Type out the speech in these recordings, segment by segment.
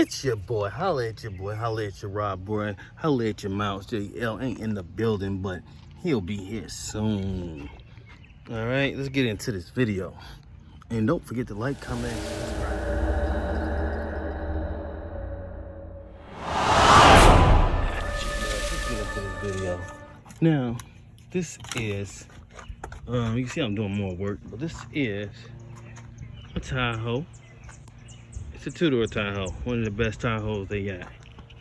It's your boy. Holla at your boy. Holla at your Rob boy. Holla at your Mouse. JL ain't in the building, but he'll be here soon. All right, let's get into this video. And don't forget to like, comment, and subscribe. Let's get into this video. Now, this is, you can see I'm doing more work, but this is a Tahoe. It's a two-door Tahoe, one of the best Tahoes they got.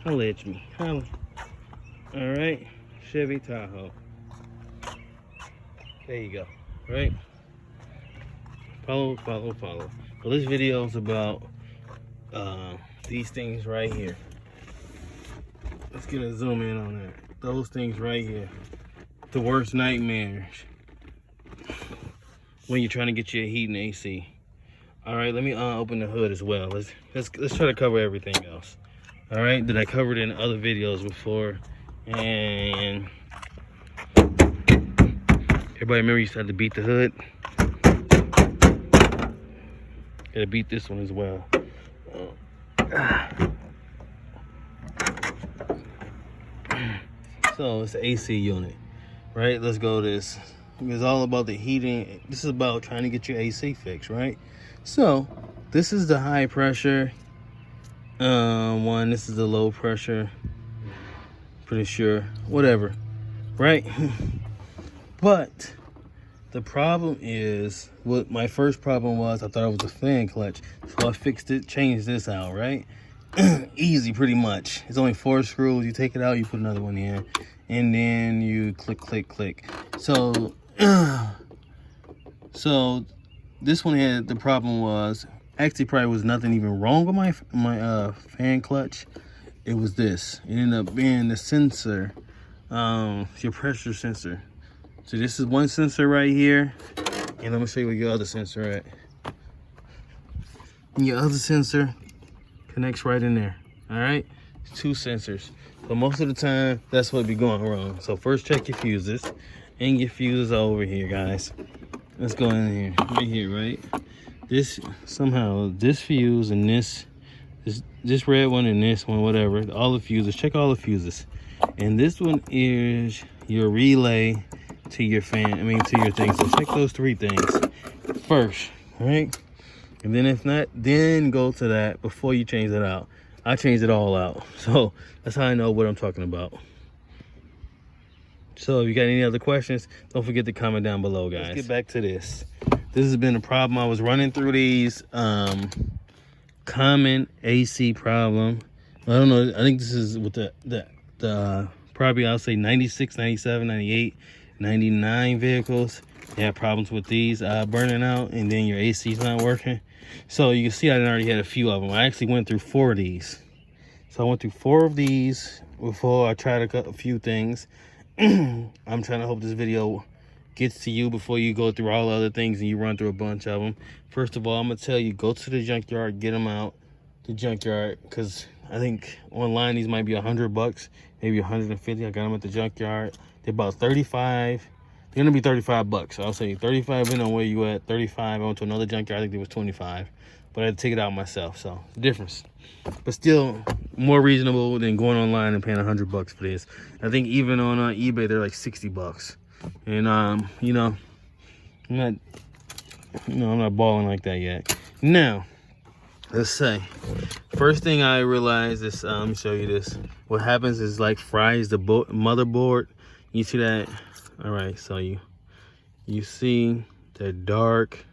Holla at me, holla. All right, Chevy Tahoe. There you go, right? Follow. Well, this video is about these things right here. Let's get a zoom in on that. Those things right here. The worst nightmares when you're trying to get your heat and AC. All right, let me open the hood as well. Let's try to cover everything else. All right, that I covered in other videos before, and everybody remember you used to have to beat the hood. Gotta beat this one as well. So it's the AC unit, right? Let's go to this. It's all about the heating. This is about trying to get your AC fixed, right? So this is the high pressure one. This is the low pressure. Pretty sure, whatever, right? But the problem is, what my first problem was, I thought it was a fan clutch. So I fixed it, changed this out, right? Easy, pretty much. It's only 4 screws. You take it out, you put another one in, and then you click. So, so this one had, the problem was, actually probably was nothing even wrong with my fan clutch. It was this. It ended up being the sensor, your pressure sensor. So this is one sensor right here, and let me show you where your other sensor at. And your other sensor connects right in there. All right, it's 2 sensors. But most of the time, that's what be going wrong. So first check your fuses, and your fuses are over here, guys. Let's go in here, right here, right. This somehow this fuse and this red one and this one, whatever. All the fuses. Check all the fuses. And this one is your relay to your fan, to your thing. So check those 3 things first, right? And then if not, then go to that before you change it out. I changed it all out, so that's how I know what I'm talking about. So if you got any other questions, don't forget to comment down below, guys. Let's get back to this. This has been a problem. I was running through these common AC problem. I don't know, I think this is with the probably I'll say 96, 97, 98, 99 vehicles. They have problems with these burning out, and then your AC is not working. So you can see I already had a few of them. I actually went through 4 of these. So I went through 4 of these before I tried a few things. I'm trying to hope this video gets to you before you go through all the other things and you run through a bunch of them. First of all, I'm gonna tell you, go to the junkyard, get them out the junkyard, because I think online these might be $100, maybe 150. I got them at the junkyard. They're about 35. They're gonna be $35. I'll say 35, depending on where you at. 35. I went to another junkyard, I think it was 25, but I had to take it out myself. So difference, but still more reasonable than going online and paying $100 for this. I think even on eBay they're like $60. And you know, I'm not balling like that yet. Now, let's say, first thing I realized is, let me show you this. What happens is, like, fries the motherboard. You see that? All right, so you see the dark.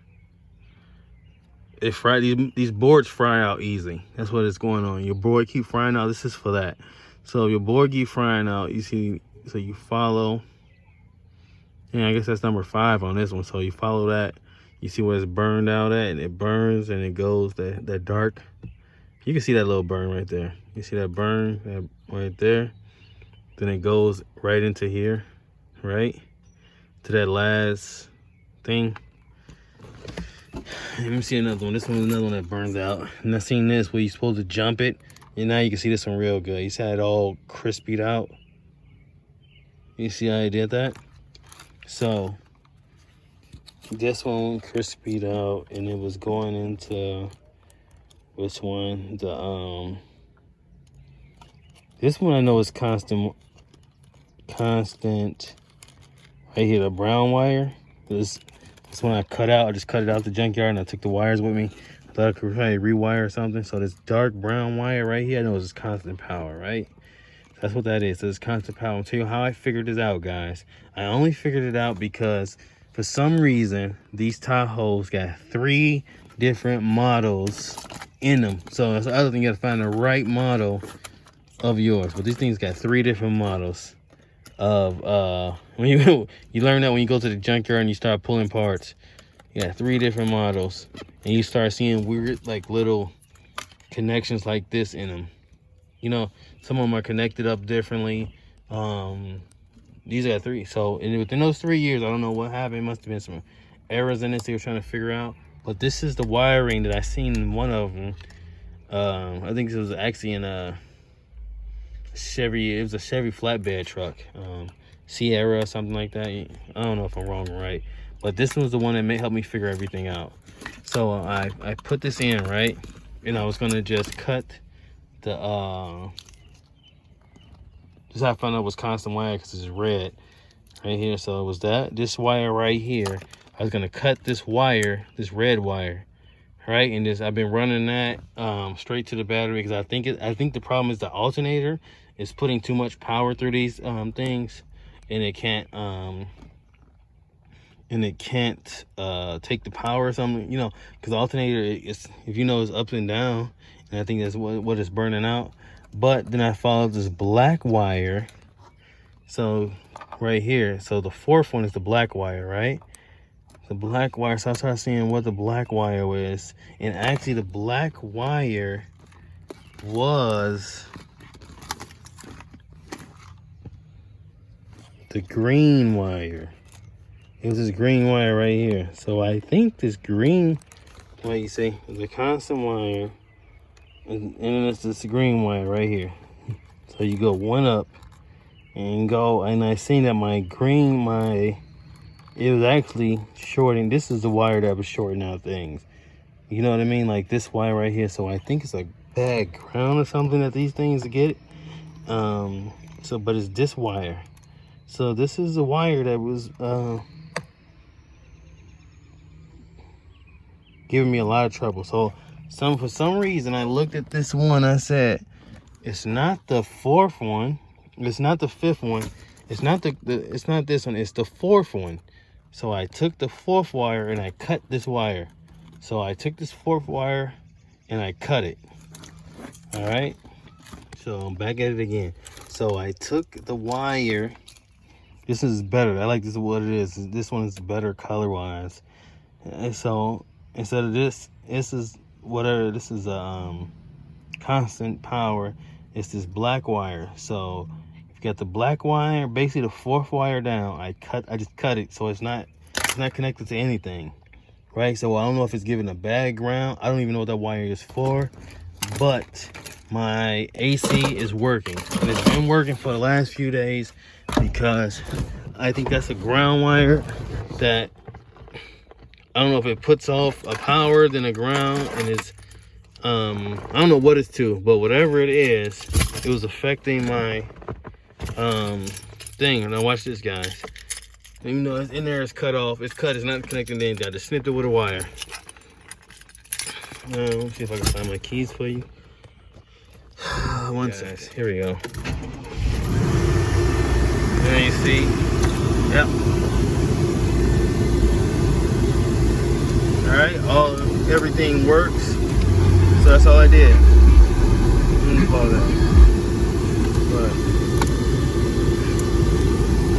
It fry, these boards fry out easy. That's what is going on. Your board keep frying out. This is for that. So your board keep frying out. You see, so you follow. Yeah, I guess that's number 5 on this one. So you follow that. You see where it's burned out at, and it burns and it goes that dark. You can see that little burn right there. You see that burn right there? Then it goes right into here, right? To that last thing. Let me see another one. This one is another one that burns out. And I seen this where you're supposed to jump it. And now you can see this one real good. You see how it all crispied out? You see how I did that? So this one crispied out, and it was going into which one? The This one I know is constant. Right here, the brown wire. This one I cut out. I just cut it out the junkyard and I took the wires with me. I thought I could probably rewire or something. So this dark brown wire right here, I know is constant power, right? That's what that is. So it's constant power. I'll tell you how I figured this out, guys. I only figured it out because for some reason these Tahoes got 3 different models in them. So that's the other thing, you gotta find the right model of yours. But these things got 3 different models of when you learn that when you go to the junkyard and you start pulling parts. You got 3 different models and you start seeing weird like little connections like this in them. You know, some of them are connected up differently. These got 3. So and within those 3 years, I don't know what happened. It must have been some errors in this they were trying to figure out. But this is the wiring that I seen in one of them. I think this was actually in a Chevy. It was a Chevy flatbed truck, Sierra or something like that. I don't know if I'm wrong or right, but this was the one that may help me figure everything out. So I put this in, right, and I was gonna just cut the this how I found out it was constant wire because it's red right here. So it was this wire right here. I was gonna cut this wire, this red wire, right, and I've been running that straight to the battery because I think the problem is the alternator is putting too much power through these things, and it can't take the power or something, you know, because the alternator is, if you know, is up and down, and I think that's what it's burning out. But then I followed this black wire, so right here, so the 4th one is the black wire, right? The black wire. So I started seeing what the black wire was, and actually the black wire was the green wire. It was this green wire right here. So I think this green, what you say, the constant wire, and then it's this green wire right here. So you go one up and go, and I seen that it was actually shorting. This is the wire that was shorting out things. You know what I mean? Like this wire right here. So I think it's a bad ground or something that these things get. But it's this wire. So this is the wire that was giving me a lot of trouble. So for some reason I looked at this one, I said, it's not the 4th one, it's not the 5th one, it's not it's not this one, it's the 4th one. So I took the 4th wire and I cut this wire. So I took this 4th wire and I cut it. All right, so I'm back at it again. So I took the wire. This is better. I like this, what it is. This one is better color wise. And so instead of this is whatever, this is constant power. It's this black wire. So if you got the black wire, basically the 4th wire down, I just cut it so it's not connected to anything, right? So I don't know if it's giving a bad ground. I don't even know what that wire is for, but my AC is working, and it's been working for the last few days because I think that's a ground wire that I don't know if it puts off a power than a ground, and it's I don't know what it's to, but whatever it is, it was affecting my thing. And now watch this, guys. Even though it's in there, it's cut off. It's cut. It's not connecting to anything. I just snipped it with a wire. Let me see if I can find my keys for you. One sec. Here we go. There you see. Yep. All right. Everything works. So that's all I did. Let me pause that. But.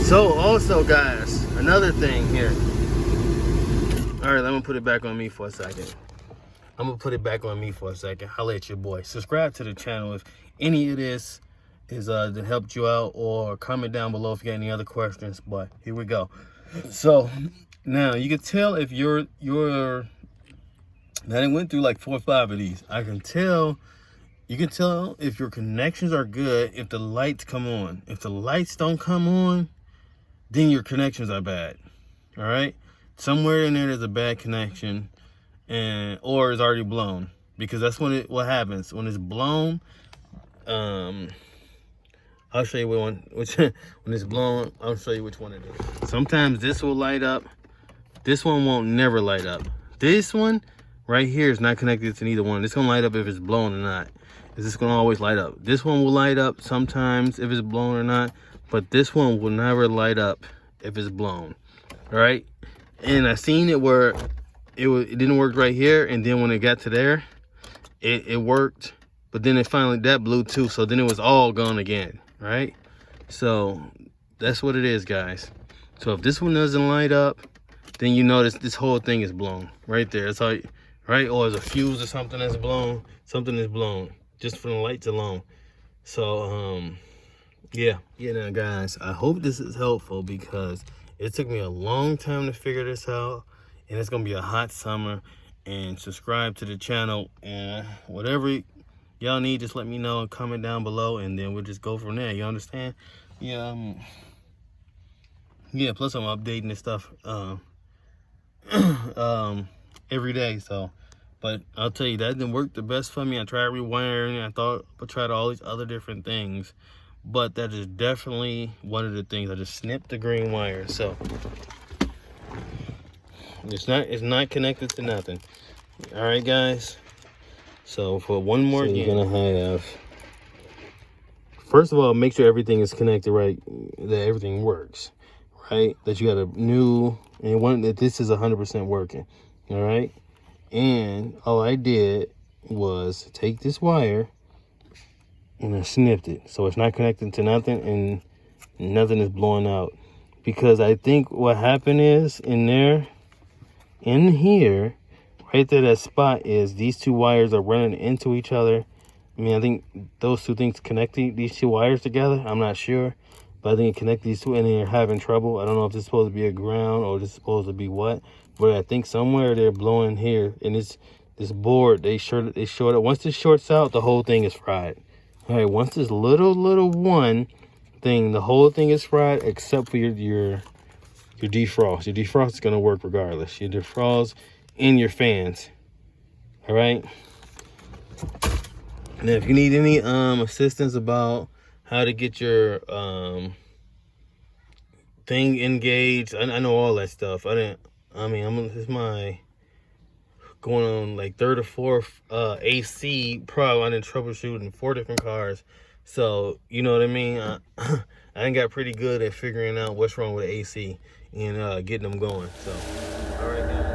So also, guys, another thing here. All right, let me put it back on me for a second. Holla at your boy. Subscribe to the channel if any of this is that helped you out, or comment down below if you got any other questions. But here we go. So now you can tell if you're now, they went through like 4 or 5 of these. You can tell if your connections are good if the lights come on. If the lights don't come on, then your connections are bad. All right, somewhere in there's a bad connection, or it's already blown, because that's what happens when it's blown. I'll show you which when it's blown, I'll show you which one it is. Sometimes this will light up. This one won't never light up. This one right here is not connected to neither one. It's gonna light up if it's blown or not. It's just gonna always light up. This one will light up sometimes if it's blown or not, but this one will never light up if it's blown. All right? And I seen it where it didn't work right here, and then when it got to there, it worked, but then it finally, that blew too, so then it was all gone again, right? So that's what it is, guys. So if this one doesn't light up, then you notice this whole thing is blown right there. That's how, right? Or there's a fuse or something that's blown. Something is blown just from the lights alone. So yeah now, guys, I hope this is helpful because it took me a long time to figure this out, and it's gonna be a hot summer. And subscribe to the channel, and whatever y'all need, just let me know and comment down below, and then we'll just go from there. You understand? Yeah. Yeah, plus I'm updating this stuff every day. So, but I'll tell you, that didn't work the best for me. I tried rewiring, I tried all these other different things, but that is definitely one of the things. I just snipped the green wire. So it's not connected to nothing. All right, guys. So for one more game, you're gonna have, first of all, make sure everything is connected right, that everything works, right? That you got a new, and that this is 100% working. All right. And all I did was take this wire and I snipped it, so it's not connected to nothing, and nothing is blowing out. Because I think what happened is in here, right there, that spot is these two wires are running into each other. I mean, I think those two things connecting these two wires together. I'm not sure, but I think it connects these two, and they're having trouble. I don't know if this is supposed to be a ground or this is supposed to be what, but I think somewhere they're blowing here, and this board, they short it. Once this shorts out, the whole thing is fried. All right, once this little one thing, the whole thing is fried except for your defrost. Your defrost is going to work regardless. Your defrost and your fans. All right. Now, if you need any assistance about how to get your thing engaged, I know all that stuff. This is my going on like third or fourth AC pro. I didn't troubleshoot in 4 different cars. So, you know what I mean? I done got pretty good at figuring out what's wrong with the AC and getting them going. So, all right, guys.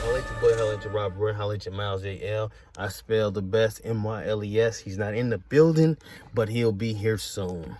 Holla at your boy, holla at your Robert, holla at your Miles JL. I spell the best, MYLES. He's not in the building, but he'll be here soon.